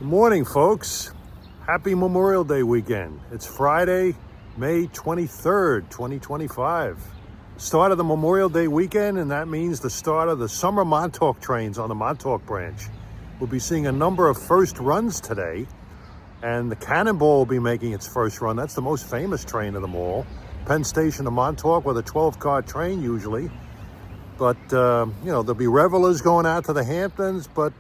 morning, folks. Happy Memorial Day weekend. It's Friday, May 23rd, 2025. Start of the Memorial Day weekend, and that means the start of the summer Montauk trains on the Montauk Branch. We'll be seeing a number of first runs today, and the Cannonball will be making its first run. That's the most famous train of them all. Penn Station to Montauk with a 12-car train usually. But, there'll be revelers going out to the Hamptons, but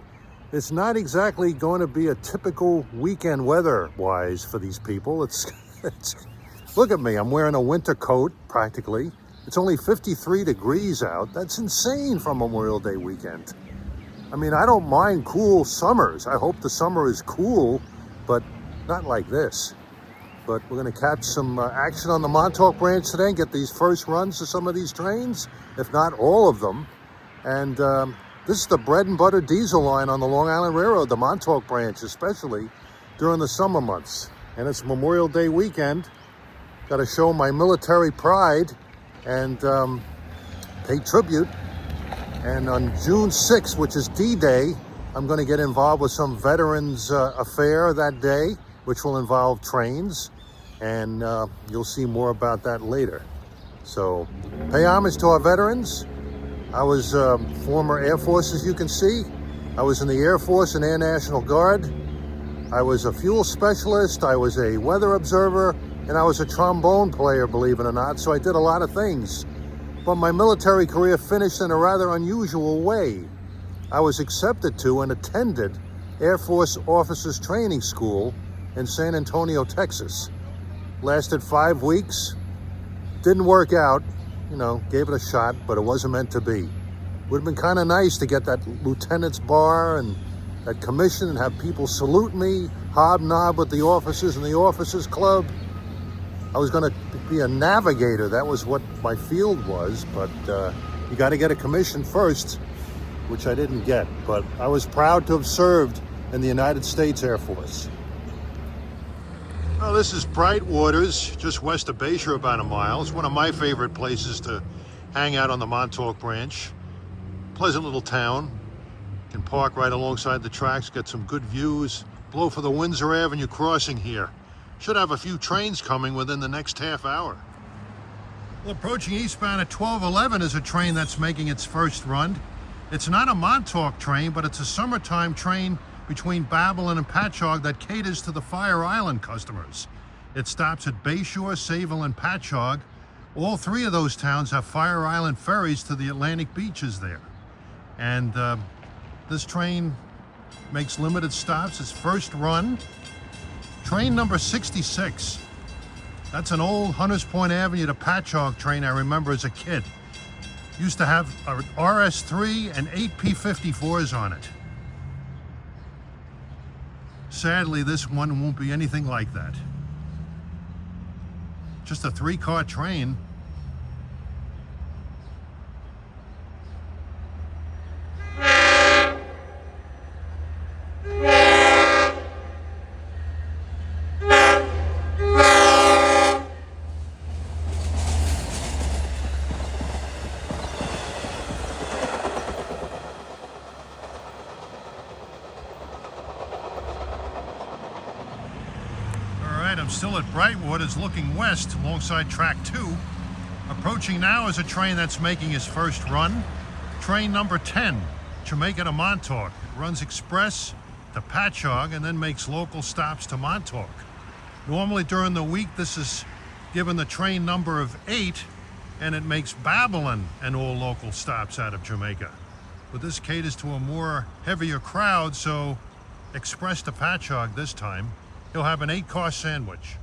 it's not exactly going to be a typical weekend weather-wise for these people. It's look at me, I'm wearing a winter coat, practically. It's only 53 degrees out. That's insane for Memorial Day weekend. I mean, I don't mind cool summers. I hope the summer is cool, but not like this. But we're going to catch some action on the Montauk Branch today and get these first runs to some of these trains, if not all of them. And this is the bread and butter diesel line on the Long Island Railroad, the Montauk Branch, especially during the summer months. And it's Memorial Day weekend. Got to show my military pride and pay tribute. And on June 6th, which is D-Day, I'm going to get involved with some veterans affair that day, which will involve trains. And you'll see more about that later. So pay homage to our veterans. I was former Air Force, as you can see. I was in the Air Force and Air National Guard. I was a fuel specialist. I was a weather observer. And I was a trombone player, believe it or not. So I did a lot of things. But my military career finished in a rather unusual way. I was accepted to and attended Air Force Officers Training School in San Antonio, Texas. Lasted 5 weeks. Didn't work out. Gave it a shot, but it wasn't meant to be. Would have been kind of nice to get that lieutenant's bar and that commission and have people salute me, hobnob with the officers in the officers club. I was going to be a navigator. That was what my field was, but you got to get a commission first, which I didn't get. But I was proud to have served in the United States Air Force. Well, this is Brightwaters, just west of Bayshore, about a mile. It's one of my favorite places to hang out on the Montauk Branch. Pleasant little town. You can park right alongside the tracks, get some good views. Blow for the Windsor Avenue crossing here. Should have a few trains coming within the next half hour. Well, approaching eastbound at 1211 is a train that's making its first run. It's not a Montauk train, but it's a summertime train between Babylon and Patchogue that caters to the Fire Island customers. It stops at Bayshore, Seville, and Patchogue. All three of those towns have Fire Island ferries to the Atlantic beaches there. And this train makes limited stops. Its first run, train number 66. That's an old Hunters Point Avenue to Patchogue train I remember as a kid. Used to have a RS3 and 8 P54s on it. Sadly, this one won't be anything like that. Just a 3-car train. I'm still at Brightwaters looking west alongside track 2. Approaching now is a train that's making its first run. Train number 10, Jamaica to Montauk. It runs express to Patchogue and then makes local stops to Montauk. Normally during the week this is given the train number of 8 and it makes Babylon and all local stops out of Jamaica. But this caters to a more heavier crowd, so express to Patchogue this time. He'll have an 8-car sandwich.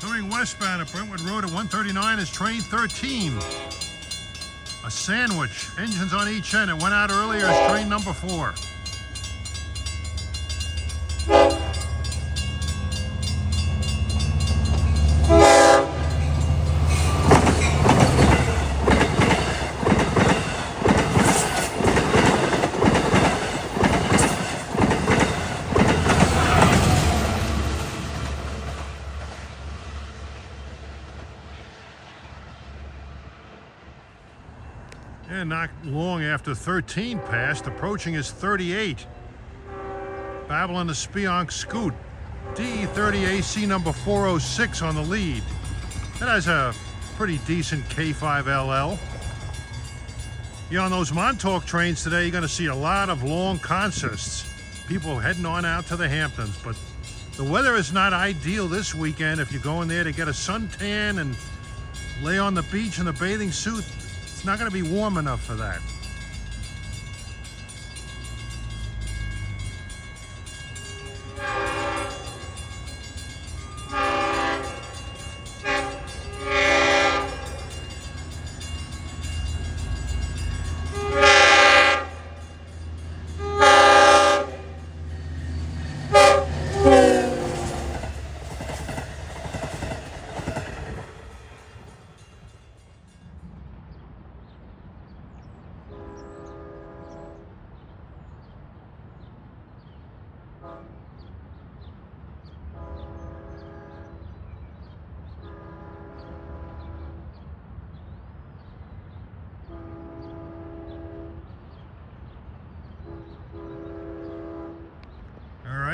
Coming westbound at Brentwood Road at 139 is train 13. A sandwich, engines on each end. It went out earlier as train number 4. And not long after 13 passed, approaching his 38. Babbling the Spionk Scoot. DE30AC number 406 on the lead. It has a pretty decent K5LL. Yeah, on those Montauk trains today, you're going to see a lot of long consists. People heading on out to the Hamptons, but the weather is not ideal this weekend if you're going there to get a suntan and lay on the beach in a bathing suit. It's not going to be warm enough for that.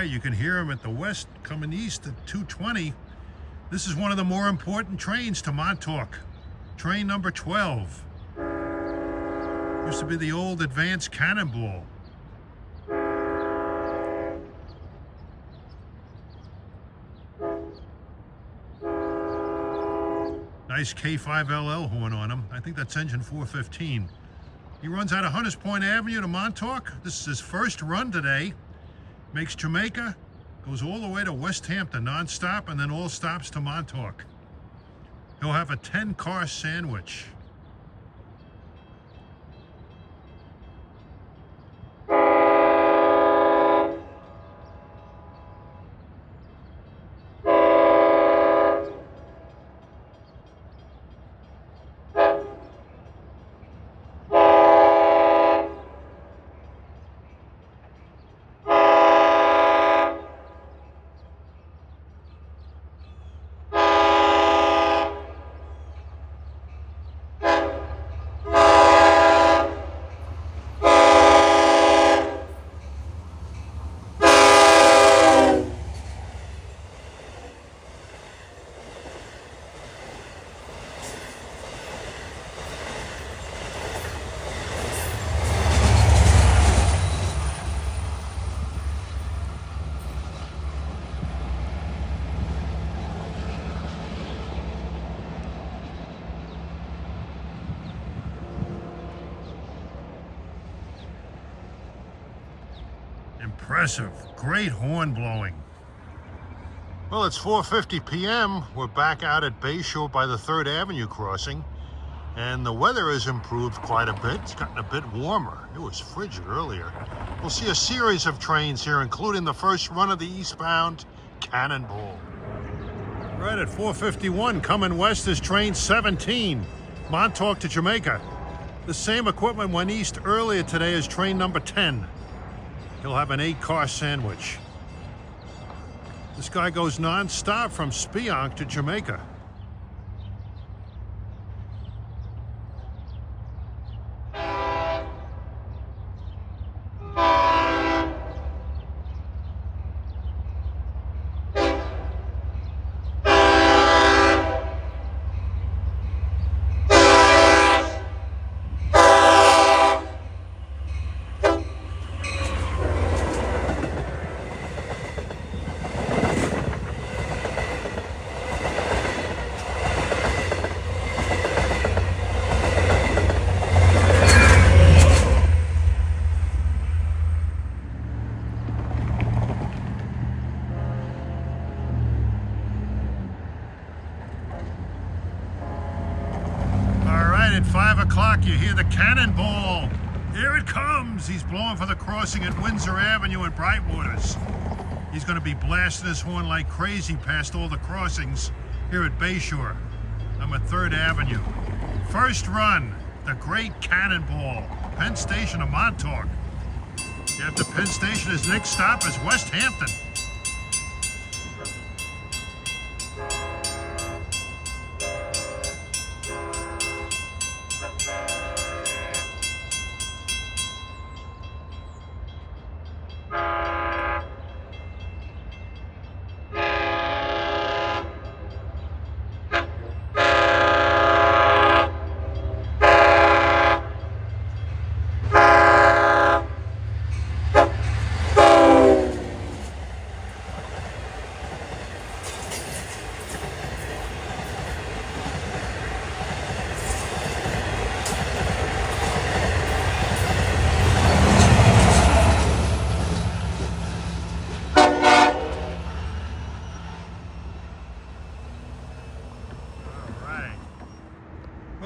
You can hear them at the west coming east at 220. This is one of the more important trains to Montauk. Train number 12. Used to be the old advanced Cannonball. Nice K5LL horn on him. I think that's engine 415. He runs out of Hunters Point Avenue to Montauk. This is his first run today. Makes Jamaica, goes all the way to West Hampton non-stop, and then all stops to Montauk. He'll have a 10-car sandwich. Impressive. Great horn blowing. Well, it's 4:50 p.m. We're back out at Bayshore by the 3rd Avenue crossing, and the weather has improved quite a bit. It's gotten a bit warmer. It was frigid earlier. We'll see a series of trains here, including the first run of the eastbound Cannonball. Right at 4:51, coming west is train 17, Montauk to Jamaica. The same equipment went east earlier today as train number 10. He'll have an 8-car sandwich. This guy goes non-stop from Spionk to Jamaica. At 5 o'clock, you hear the Cannonball. Here it comes. He's blowing for the crossing at Windsor Avenue and Brightwaters. He's going to be blasting his horn like crazy past all the crossings here at Bayshore. I'm at 3rd Avenue. First run, the great Cannonball. Penn Station to Montauk. After Penn Station, his next stop is West Hampton.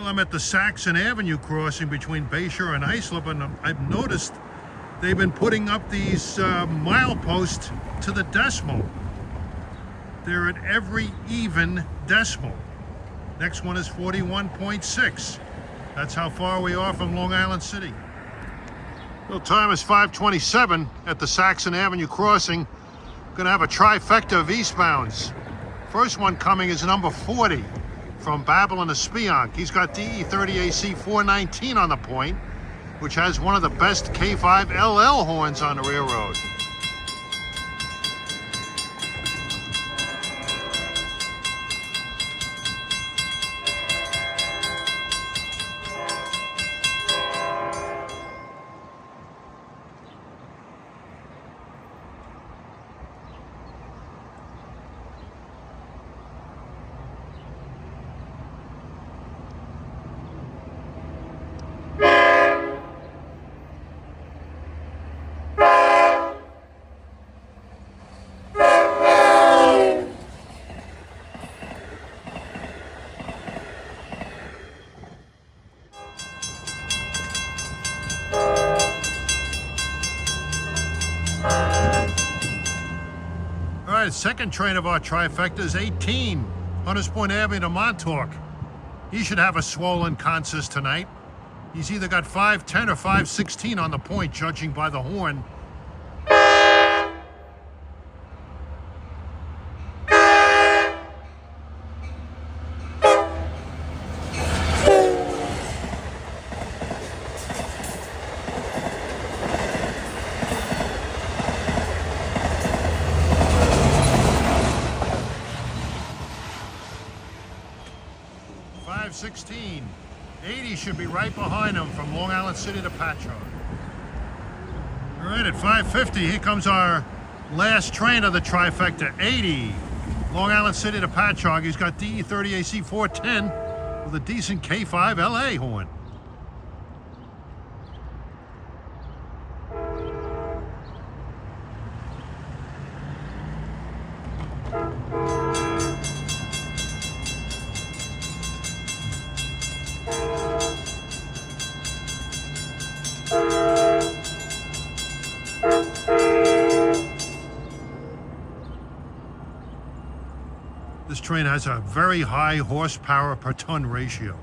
Well, I'm at the Saxon Avenue crossing between Bayshore and Islip, and I've noticed they've been putting up these mileposts to the decimal. They're at every even decimal. Next one is 41.6. That's how far we are from Long Island City. Well, time is 5:27 at the Saxon Avenue crossing. Gonna have a trifecta of eastbounds. First one coming is number 40 from Babylon to Spionk. He's got DE 30AC 419 on the point, which has one of the best K5 LL horns on the railroad. All right, second train of our trifecta is 18, Hunters Point Avenue to Montauk. He should have a swollen consist tonight. He's either got 510 or 516 on the point, judging by the horn. 516. 80 should be right behind him from Long Island City to Patchogue. All right, at 5:50, here comes our last train of the trifecta. 80, Long Island City to Patchogue. He's got DE 30AC 410 with a decent K5 LA horn. This train has a very high horsepower per ton ratio.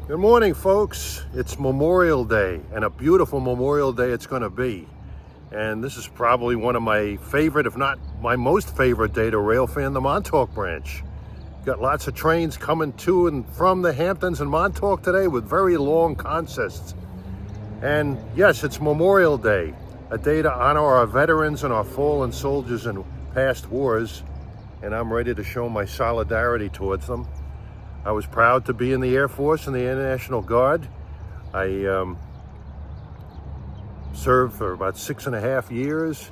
Good morning, folks. It's Memorial Day, and a beautiful Memorial Day it's going to be. And this is probably one of my favorite, if not my most favorite day to railfan the Montauk Branch. Got lots of trains coming to and from the Hamptons and Montauk today with very long consists. And yes, it's Memorial Day, a day to honor our veterans and our fallen soldiers in past wars. And I'm ready to show my solidarity towards them. I was proud to be in the Air Force and the Air National Guard. I served for about 6.5 years,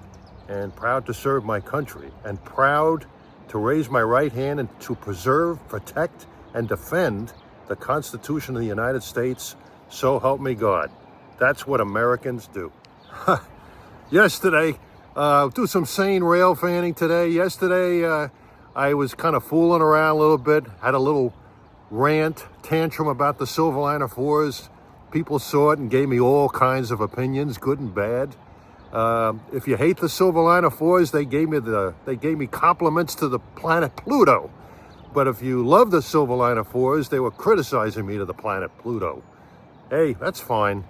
and proud to serve my country, and proud to raise my right hand and to preserve, protect, and defend the Constitution of the United States. So help me God. That's what Americans do. Yesterday, do some sane rail fanning today. Yesterday, I was kind of fooling around a little bit, had a little rant, tantrum about the Silverliner 4s. People saw it and gave me all kinds of opinions, good and bad. If you hate the Silverliner 4s, they gave me compliments to the planet Pluto. But if you love the Silverliner 4s, they were criticizing me to the planet Pluto. Hey, that's fine.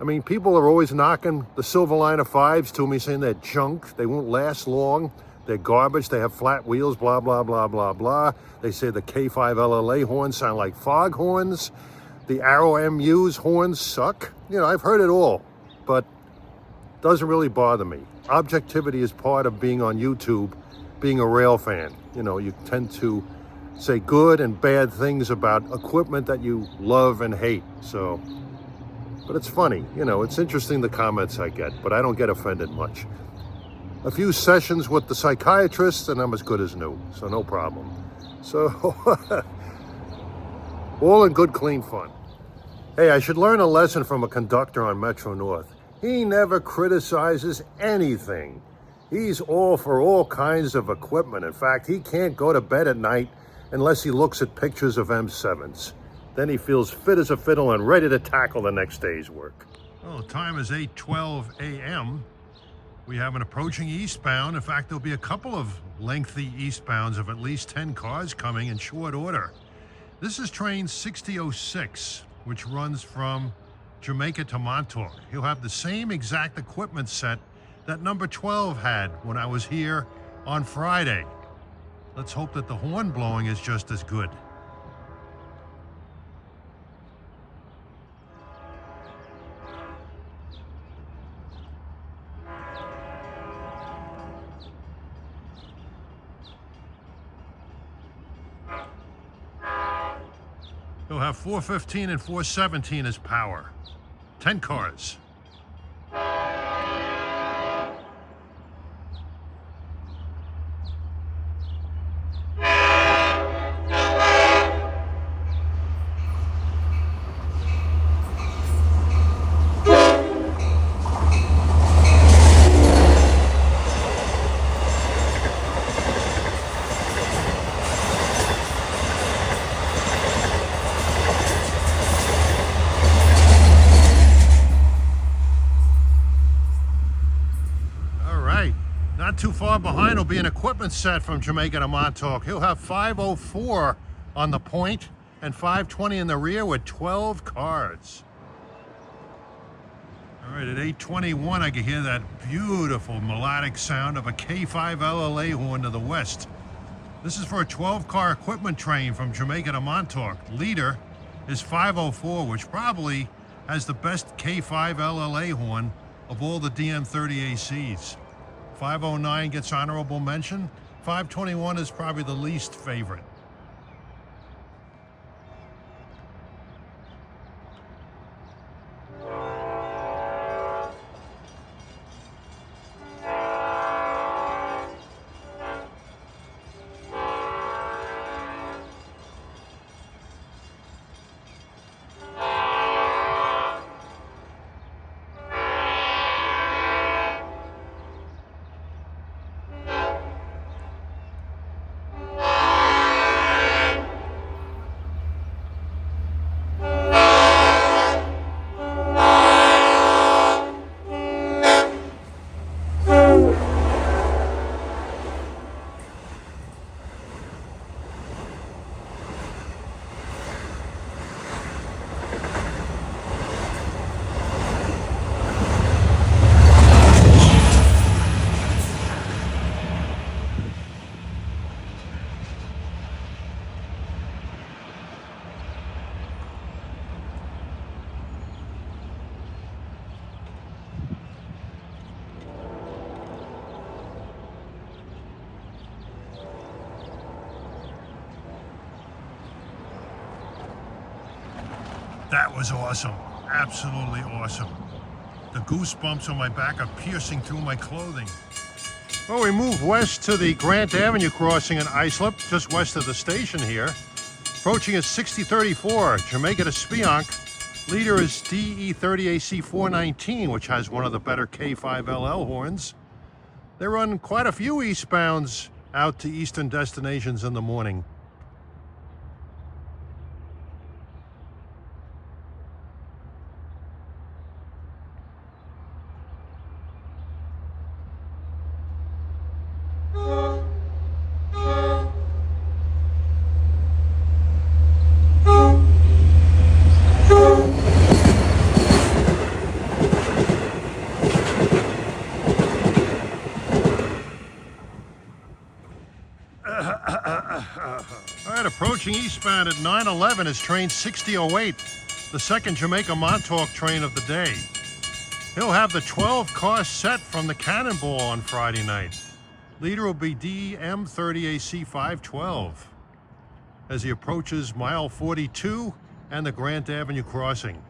I mean, people are always knocking the Silverliner 5s to me, saying they're junk, they won't last long. They're garbage, they have flat wheels, blah, blah, blah, blah, blah. They say the K5 LLA horns sound like fog horns. The Arrow MU's horns suck. You know, I've heard it all, but it doesn't really bother me. Objectivity is part of being on YouTube, being a rail fan. You know, you tend to say good and bad things about equipment that you love and hate. So, but it's funny, you know, it's interesting the comments I get, but I don't get offended much. A few sessions with the psychiatrist and I'm as good as new, so no problem. So, all in good, clean fun. Hey, I should learn a lesson from a conductor on Metro North. He never criticizes anything. He's all for all kinds of equipment. In fact, he can't go to bed at night unless he looks at pictures of M7s. Then he feels fit as a fiddle and ready to tackle the next day's work. Well, the time is 8:12 a.m. We have an approaching eastbound. In fact, there'll be a couple of lengthy eastbounds of at least 10 cars coming in short order. This is train 6006, which runs from Jamaica to Montauk. He'll have the same exact equipment set that number 12 had when I was here on Friday. Let's hope that the horn blowing is just as good. He'll have 415 and 417 as power. 10 cars. Not too far behind will be an equipment set from Jamaica to Montauk. He'll have 504 on the point and 520 in the rear with 12 cars. All right, at 8:21, I can hear that beautiful melodic sound of a K5 LLA horn to the west. This is for a 12-car equipment train from Jamaica to Montauk. Leader is 504, which probably has the best K5 LLA horn of all the DM30 ACs. 509 gets honorable mention. 521 is probably the least favorite. That was awesome. Absolutely awesome. The goosebumps on my back are piercing through my clothing. Well, we move west to the Grant Avenue crossing in Islip, just west of the station here. Approaching is 6034, Jamaica to Spionk. Leader is DE30AC 419, which has one of the better K5LL horns. They run quite a few eastbounds out to eastern destinations in the morning. All right, approaching eastbound at 9:11 is train 6008, the second Jamaica Montauk train of the day. He'll have the 12-car set from the Cannonball on Friday night. Leader will be DM30AC 512 as he approaches mile 42 and the Grant Avenue crossing.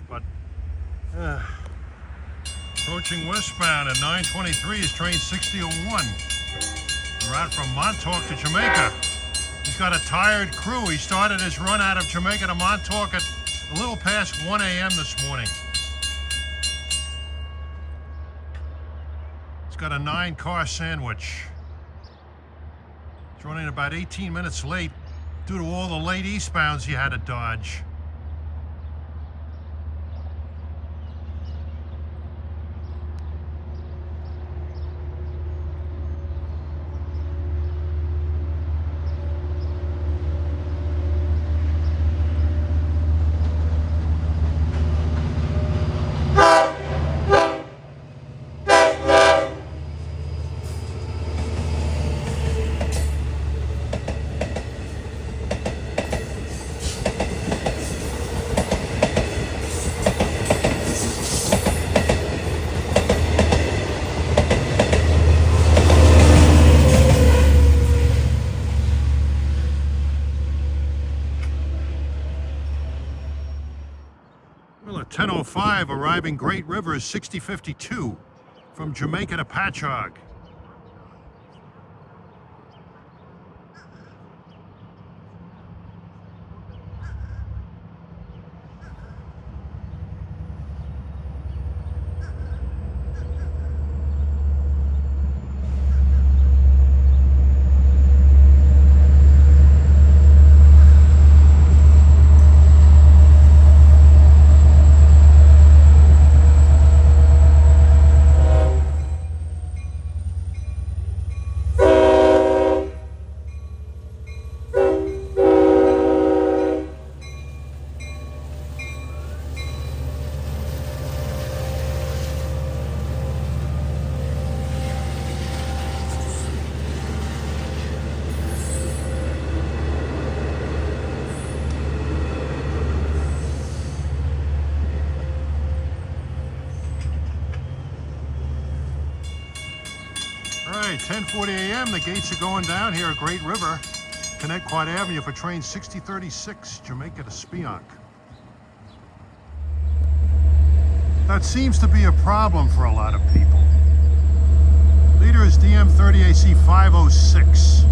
but approaching westbound at 9:23 is train 6001. Route from Montauk to Jamaica. He's got a tired crew. He started his run out of Jamaica to Montauk at a little past 1 a.m. this morning. He's got a 9-car sandwich. He's running about 18 minutes late due to all the late eastbounds he had to dodge. Well, at 10:05, arriving Great River is 6052 from Jamaica to Patchogue. All right, 10:40 a.m. The gates are going down here at Great River. Connect Quad Avenue for train 6036, Jamaica to Spionk. That seems to be a problem for a lot of people. Leader is DM30AC 506.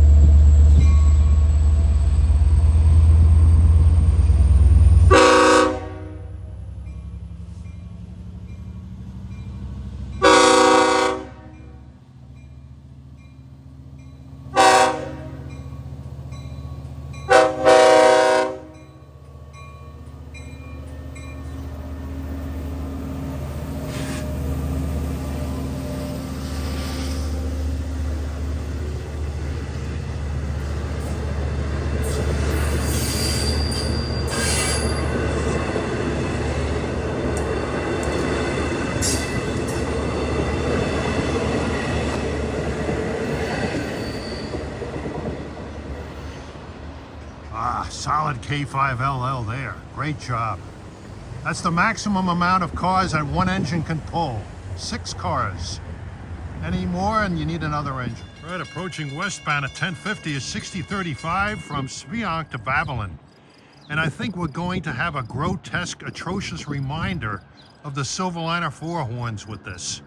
Solid K5LL there. Great job. That's the maximum amount of cars that one engine can pull. 6 cars. Any more and you need another engine. Right, approaching westbound at 10:50 is 6035 from Spionk to Babylon. And I think we're going to have a grotesque, atrocious reminder of the Silverliner 4 horns with this.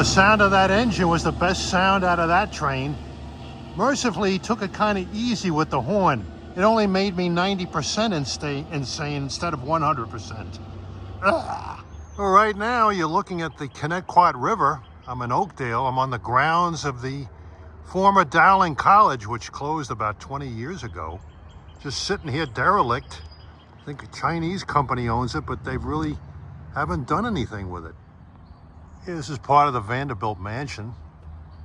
the sound of that engine was the best sound out of that train. Mercifully, he took it kind of easy with the horn. It only made me 90% insane instead of 100%. Well, right now, you're looking at the Connecticut River. I'm in Oakdale. I'm on the grounds of the former Dowling College, which closed about 20 years ago. Just sitting here derelict. I think a Chinese company owns it, but they really haven't done anything with it. Here, this is part of the Vanderbilt Mansion.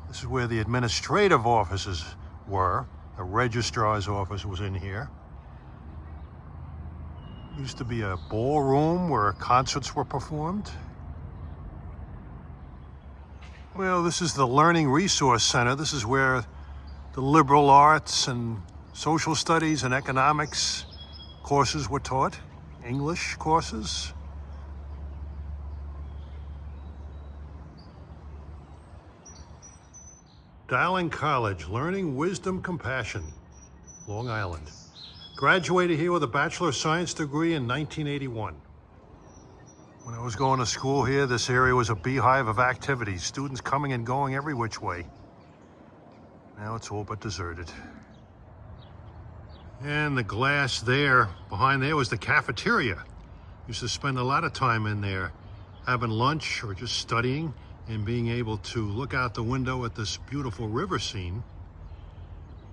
This is where the administrative offices were. The registrar's office was in here. Used to be a ballroom where concerts were performed. Well, this is the Learning Resource Center. This is where the liberal arts and social studies and economics courses were taught, English courses. Dowling College, Learning Wisdom Compassion, Long Island. Graduated here with a Bachelor of Science degree in 1981. When I was going to school here, this area was a beehive of activities, students coming and going every which way. Now it's all but deserted. And the glass there, behind there, was the cafeteria. Used to spend a lot of time in there having lunch or just studying and being able to look out the window at this beautiful river scene.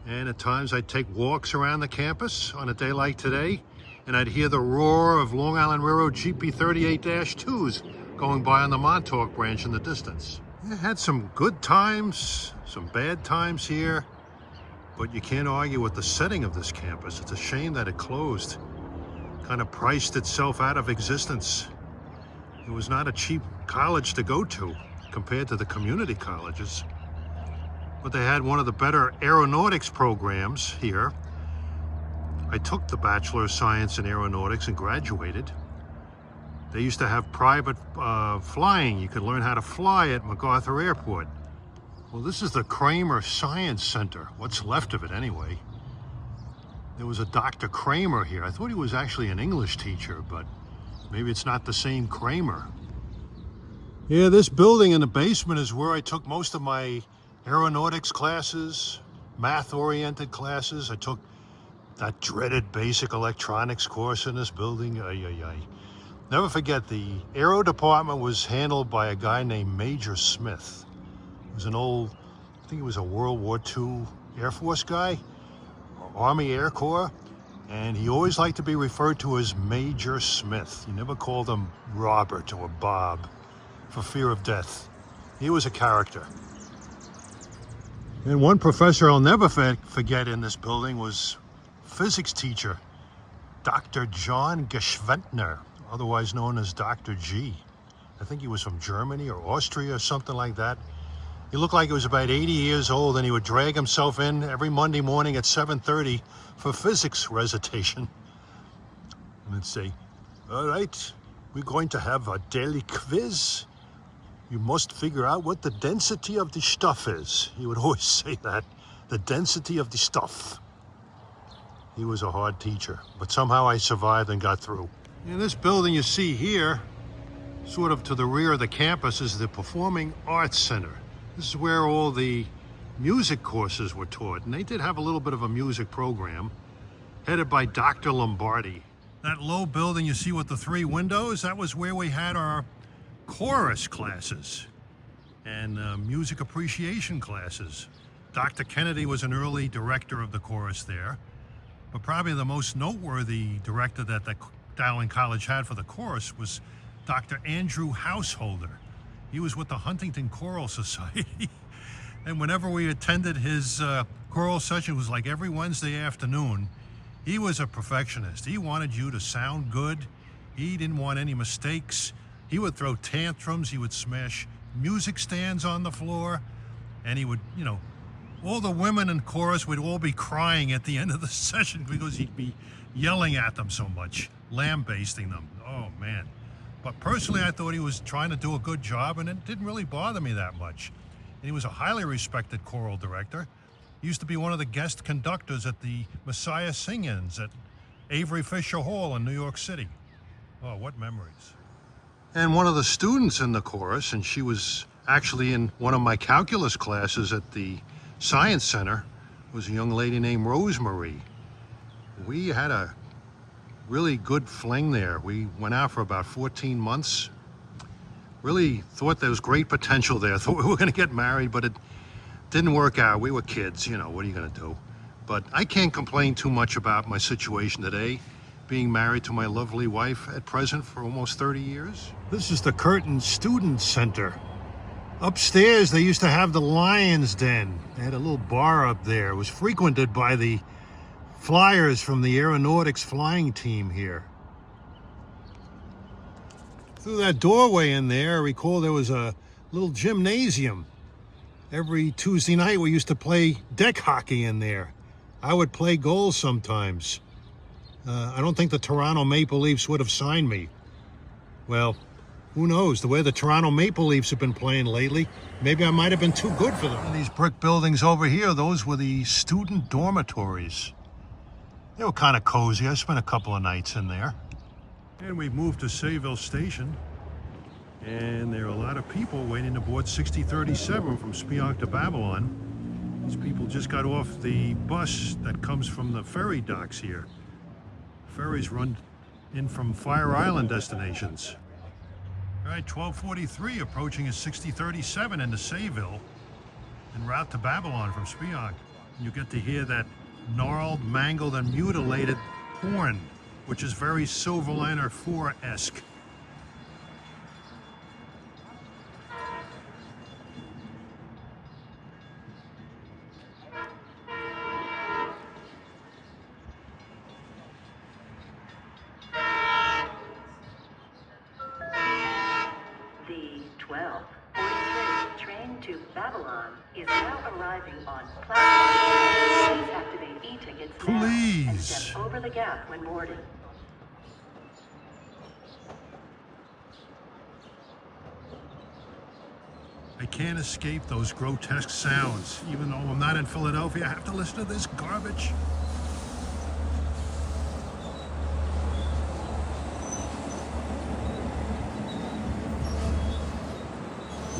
And at times I'd take walks around the campus on a day like today, and I'd hear the roar of Long Island Railroad GP 38-2s going by on the Montauk Branch in the distance. I had some good times, some bad times here, but you can't argue with the setting of this campus. It's a shame that it closed. Kind of priced itself out of existence. It was not a cheap college to go to compared to the community colleges. But they had one of the better aeronautics programs here. I took the Bachelor of Science in Aeronautics and graduated. They used to have private flying. You could learn how to fly at MacArthur Airport. Well, this is the Kramer Science Center. What's left of it anyway. There was a Dr. Kramer here. I thought he was actually an English teacher, but maybe it's not the same Kramer. Yeah, this building in the basement is where I took most of my aeronautics classes, math-oriented classes. I took that dreaded basic electronics course in this building. Never forget, the aero department was handled by a guy named Major Smith. He was an old, I think he was a World War II Air Force guy, Army Air Corps, and he always liked to be referred to as Major Smith. He never called him Robert or Bob for fear of death. He was a character. And one professor I'll never forget in this building was physics teacher, Dr. John Geschwendtner, otherwise known as Dr. G. I think he was from Germany or Austria or something like that. He looked like he was about 80 years old, and he would drag himself in every Monday morning at 7:30 for physics recitation. And he'd say, "All right, we're going to have a daily quiz. You must figure out what the density of the stuff is." He would always say that, the density of the stuff. He was a hard teacher, but somehow I survived and got through. In this building you see here, sort of to the rear of the campus, is the Performing Arts Center. This is where all the music courses were taught, and they did have a little bit of a music program, headed by Dr. Lombardi. That low building you see with the 3 windows, that was where we had our chorus classes and music appreciation classes. Dr. Kennedy was an early director of the chorus there, but probably the most noteworthy director that the Dowling College had for the chorus was Dr. Andrew Householder. He was with the Huntington Choral Society, and whenever we attended his choral session, it was like every Wednesday afternoon. He was a perfectionist. He wanted you to sound good. He didn't want any mistakes. He would throw tantrums. He would smash music stands on the floor, and he would, all the women in chorus would all be crying at the end of the session because he'd be yelling at them so much, lambasting them. Oh, man. But personally, I thought he was trying to do a good job, and it didn't really bother me that much. And he was a highly respected choral director. He used to be one of the guest conductors at the Messiah Sing-Ins at Avery Fisher Hall in New York City. Oh, what memories. And one of the students in the chorus, and she was Actually, in one of my calculus classes at the Science Center was a young lady named Rosemary. We had a really good fling there. We went out for about 14 months. Really thought there was great potential there. Thought we were going to get married, but it didn't work out. We were kids, you know, what are you going to do? But I can't complain too much about my situation today, being married to my lovely wife at present for almost 30 years. This is the Curtin Student Center. Upstairs, they used to have the Lion's Den. They had a little bar up there. It was frequented by the flyers from the aeronautics flying team here. Through that doorway in there, I recall there was a little gymnasium. Every Tuesday night, we used to play deck hockey in there. I would play goals sometimes. I don't think the Toronto Maple Leafs would have signed me. Well, who knows? The way the Toronto Maple Leafs have been playing lately, maybe I might have been too good for them. And these brick buildings over here, those were the student dormitories. They were kind of cozy. I spent a couple of nights in there. And we've moved to Seville Station. And there are a lot of people waiting to board 6037 from Spionk to Babylon. These people just got off the bus that comes from the ferry docks here. Ferries run in from Fire Island destinations. All right, 1243 approaching is 6037 into Seville en route to Babylon from Spionk. You get to hear that gnarled, mangled, and mutilated horn, which is very Silverliner 4-esque. The 1243 train to Babylon is now arriving on platform. Please activate e-tickets now and step over the gap when boarding. I can't escape those grotesque sounds. Even though I'm not in Philadelphia, I have to listen to this garbage.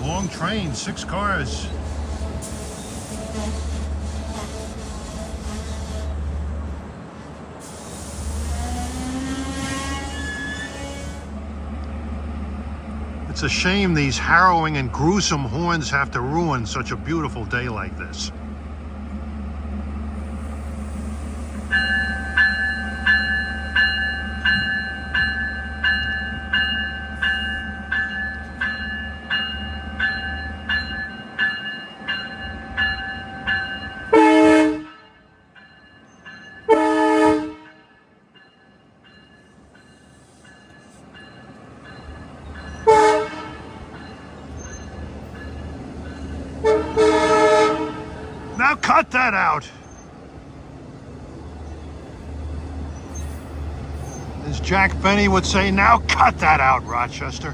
Long train, 6 cars. It's a shame these harrowing and gruesome horns have to ruin such a beautiful day like this. Now cut that out! As Jack Benny would say, now cut that out, Rochester.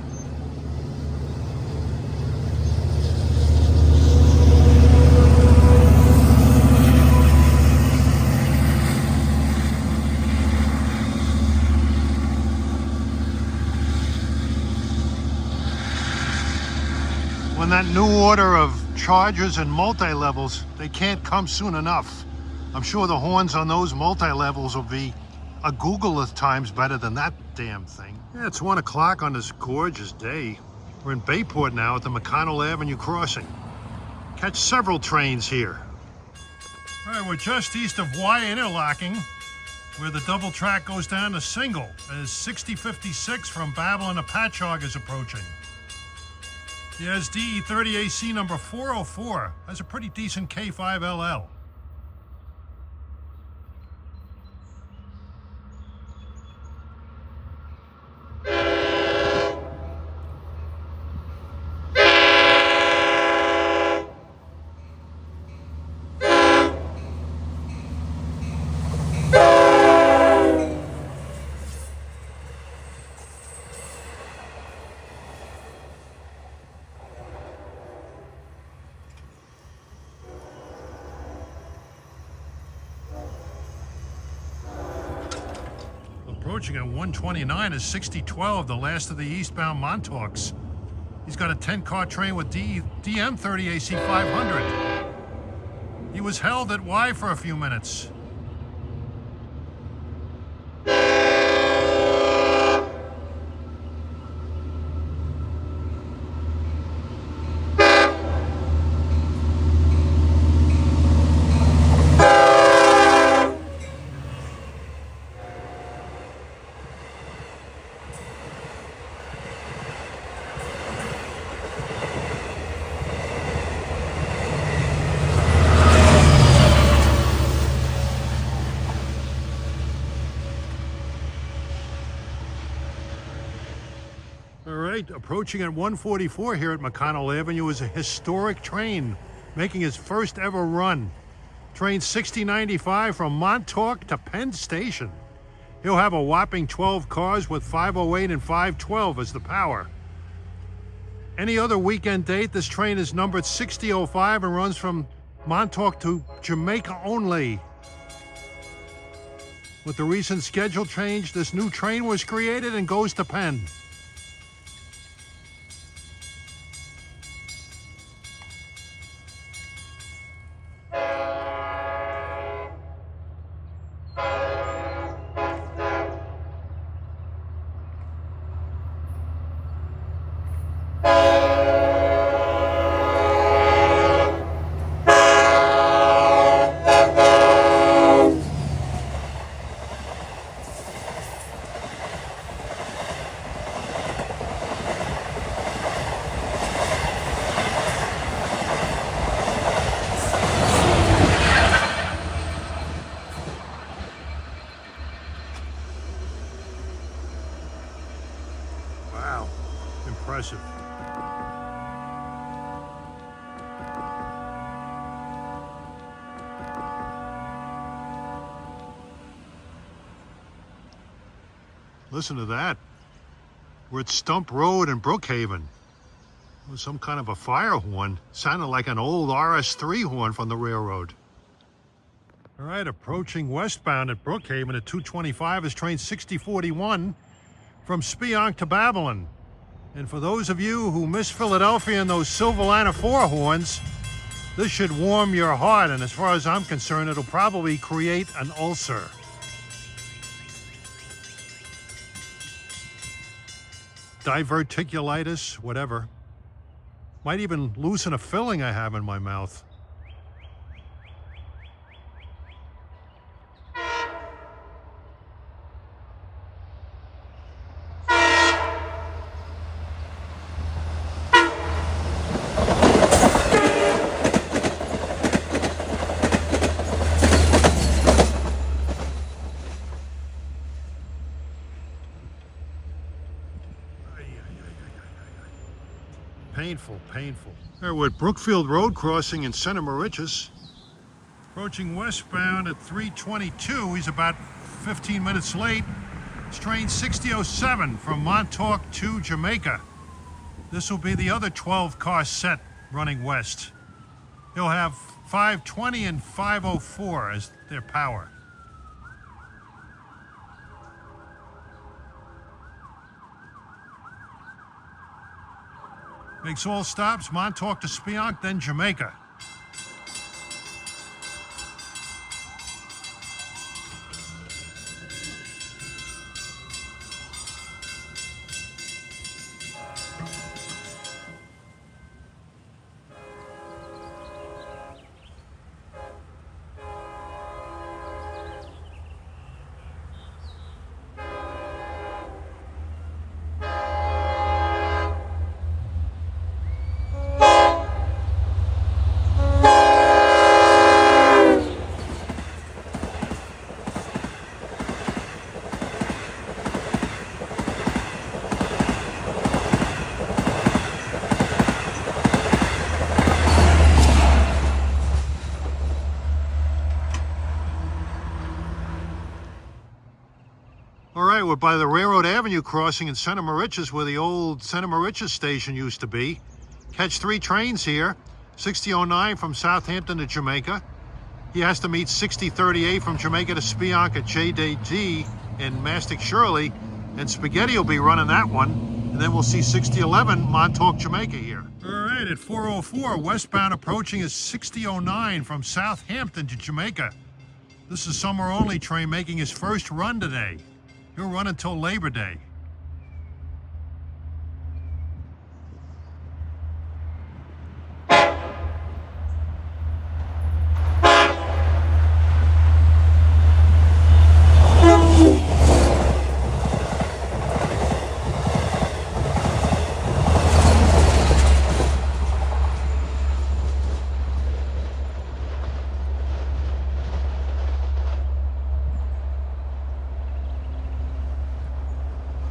When that new order of chargers and multi-levels, they can't come soon enough. I'm sure the horns on those multi-levels will be a Google-th times better than that damn thing. Yeah, it's 1 o'clock on this gorgeous day. We're in Bayport now at the McConnell Avenue crossing. Catch several trains here. All right, we're just east of Y Interlocking, where the double track goes down to single as 6056 from Babylon to Patchogue is approaching. Yes, DE30AC number 404 has a pretty decent K5LL. Approaching at 129 is 6012, the last of the eastbound Montauks. He's got a 10-car train with DM30 AC 500. He was held at Y for a few minutes. All right, approaching at 1:44 here at McConnell Avenue is a historic train making its first ever run. Train 6095 from Montauk to Penn Station. He'll have a whopping 12 cars with 508 and 512 as the power. Any other weekend date, this train is numbered 6005 and runs from Montauk to Jamaica only. With the recent schedule change, this new train was created and goes to Penn. Wow, impressive. Listen to that. We're at Stump Road in Brookhaven. It was some kind of a fire horn. Sounded like an old RS3 horn from the railroad. All right, approaching Westbound at Brookhaven at 2:25 is train 6041 from Spionk to Babylon. And for those of you who miss Philadelphia and those Silverliner 4 horns, this should warm your heart, and as far as I'm concerned, it'll probably create an ulcer. Diverticulitis, whatever. Might even loosen a filling I have in my mouth. Painful, painful. There we're at Brookfield Road crossing in Center Maritches. Approaching Westbound at 3:22. He's about 15 minutes late. It's train 6007 from Montauk to Jamaica. This will be the other 12-car set running west. He'll have 520 and 504 as their power. Makes all stops, Montauk to Spionk, then Jamaica. All right, we're by the Railroad Avenue crossing in Center Maritches, where the old Center Maritches station used to be. Catch 3 trains here. 6009 from Southampton to Jamaica. He has to meet 6038 from Jamaica to Spionk at JDG in Mastic Shirley, and Spaghetti will be running that one. And then we'll see 6011 Montauk, Jamaica here. All right, at 4:04, Westbound approaching is 6009 from Southampton to Jamaica. This is summer only train making his first run today. He'll run until Labor Day.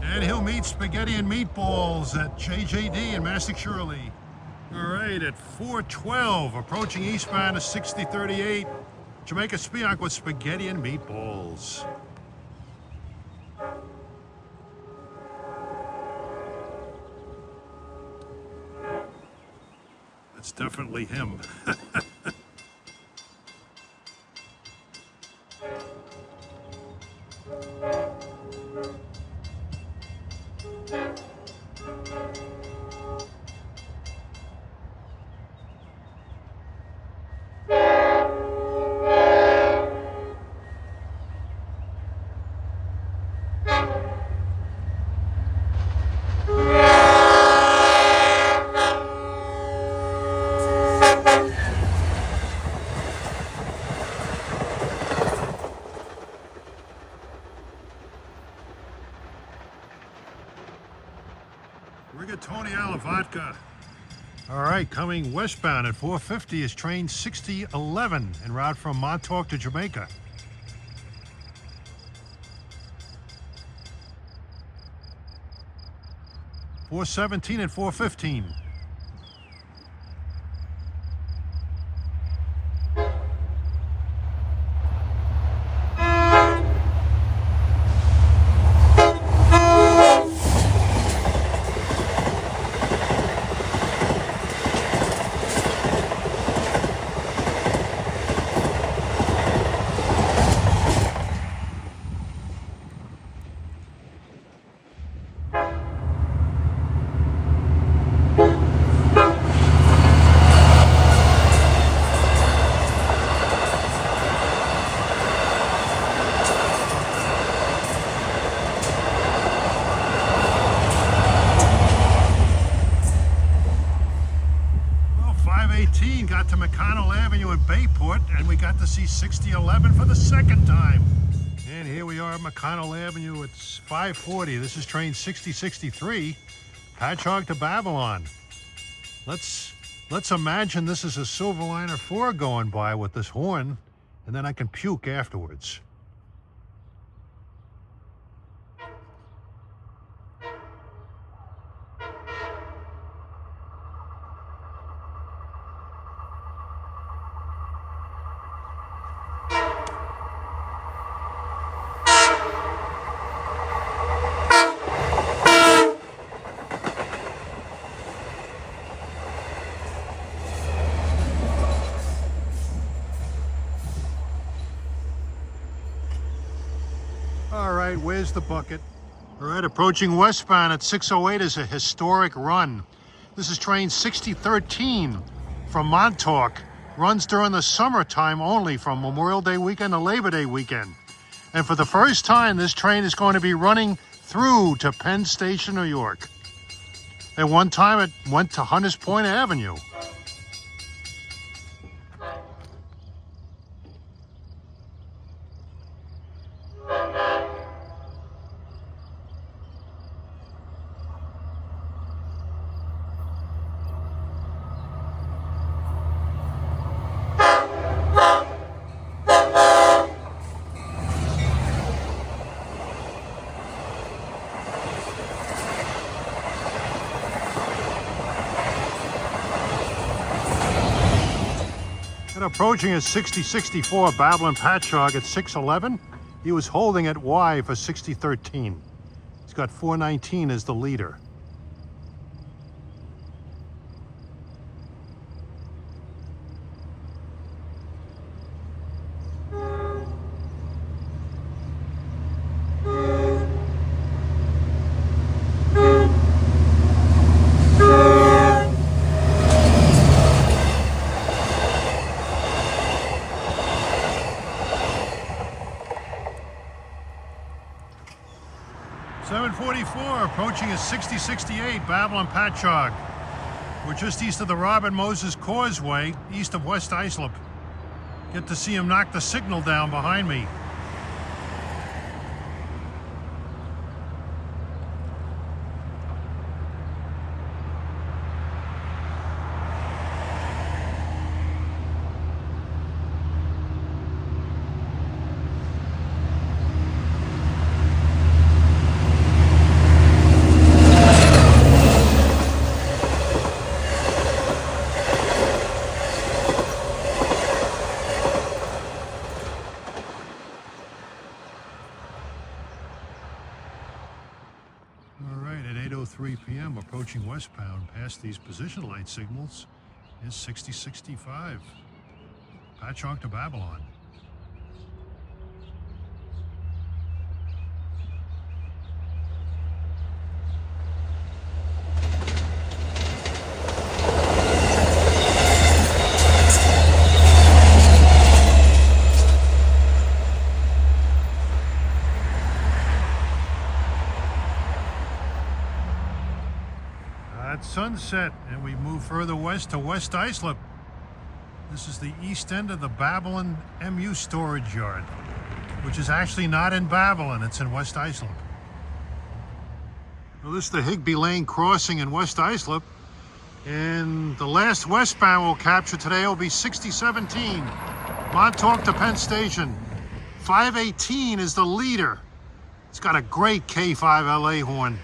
And he'll meet Spaghetti and Meatballs at JJD in Massac Shirley. All right, at 4:12, approaching eastbound to 6038, Jamaica Spionk with Spaghetti and Meatballs. That's definitely him. Rigatoni alla vodka. All right, coming westbound at 4:50 is train 6011 en route from Montauk to Jamaica. $4.17 and $4.15. Got to McConnell Avenue in Bayport, and we got to see 6011 for the second time. And here we are at McConnell Avenue. It's 5:40. This is train 6063, Patchogue to Babylon. Let's imagine this is a Silverliner 4 going by with this horn, and then I can puke afterwards. All right, where's the bucket? All right, approaching westbound at 6:08 is a historic run. This is train 6013 from Montauk. Runs during the summertime only from Memorial Day weekend to Labor Day weekend. And for the first time, this train is going to be running through to Penn Station, New York. At one time, it went to Hunters Point Avenue. And approaching is 6064 Babylon Patchogue at 611. He was holding at Y for 6013. He's got 419 as the leader. 1044, approaching at 6068, Babylon Patchogue. We're just east of the Robin Moses Causeway, east of West Islip. Get to see him knock the signal down behind me. All right, at 8:03 p.m., approaching westbound past these position light signals is 6065. Patchogue to Babylon. At sunset, and we move further west to West Islip. This is the east end of the Babylon MU storage yard, which is actually not in Babylon, it's in West Islip. Well, this is the Higbee Lane crossing in West Islip, and the last westbound we'll capture today will be 6017, Montauk to Penn Station. 518 is the leader. It's got a great K5LA horn.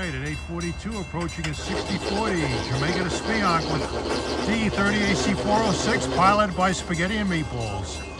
At 8:42, approaching at 6040, Jamaica to Spionk with D30AC 406, piloted by Spaghetti and Meatballs.